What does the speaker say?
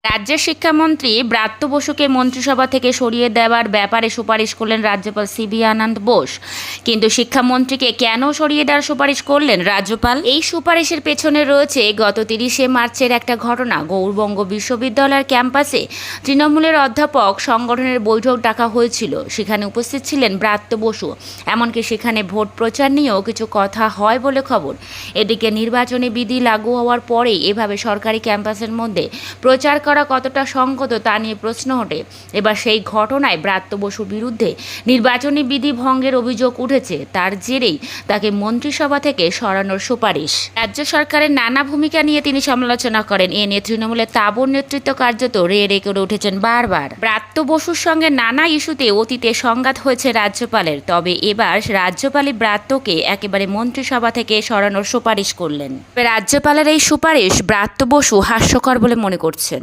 রাজ্যের শিক্ষামন্ত্রী ব্রাত্য বসুকে মন্ত্রিসভা থেকে সরিয়ে দেওয়ার ব্যাপারে সুপারিশ করলেন রাজ্যপাল সিবি আনন্দ বোস। কিন্তু শিক্ষামন্ত্রীকে কেন সরিয়ে দেওয়ার সুপারিশ করলেন রাজ্যপাল? এই সুপারিশের পেছনে রয়েছে গত 30শে মার্চের একটা ঘটনা। গৌড়বঙ্গ বিশ্ববিদ্যালয়ের ক্যাম্পাসে তৃণমূলের অধ্যাপক সংগঠনের বৈঠক ডাকা হয়েছিল। সেখানে উপস্থিত ছিলেন ব্রাত্য বসু। এমনকি সেখানে ভোট প্রচার নিয়েও কিছু কথা হয় বলে খবর। এদিকে নির্বাচনী বিধি লাগু হওয়ার পরেই এভাবে সরকারি ক্যাম্পাসের মধ্যে প্রচার করা কতটা সংগত তা নিয়ে প্রশ্ন ওঠে। এবার সেই ঘটনায় ব্রাত্য বসুর বিরুদ্ধে নির্বাচনী বিধি ভঙ্গের অভিযোগ উঠেছে। তার জেরেই তাকে মন্ত্রিসভা থেকে সরানোর সুপারিশ। রাজ্য সরকারের নানা ভূমিকা নিয়ে তিনি সমালোচনা করেন। এ নিয়ে তৃণমূলের তাবড় নেতৃত্ব কার্যত রে করে উঠেছেন বারবার। ব্রাত্য বসুর সঙ্গে নানা ইস্যুতে অতীতে সংঘাত হয়েছে রাজ্যপালের। তবে এবার রাজ্যপালই ব্রাত্যকে একেবারে মন্ত্রিসভা থেকে সরানোর সুপারিশ করলেন। রাজ্যপালের এই সুপারিশ ব্রাত্য বসু হাস্যকর বলে মনে করছেন।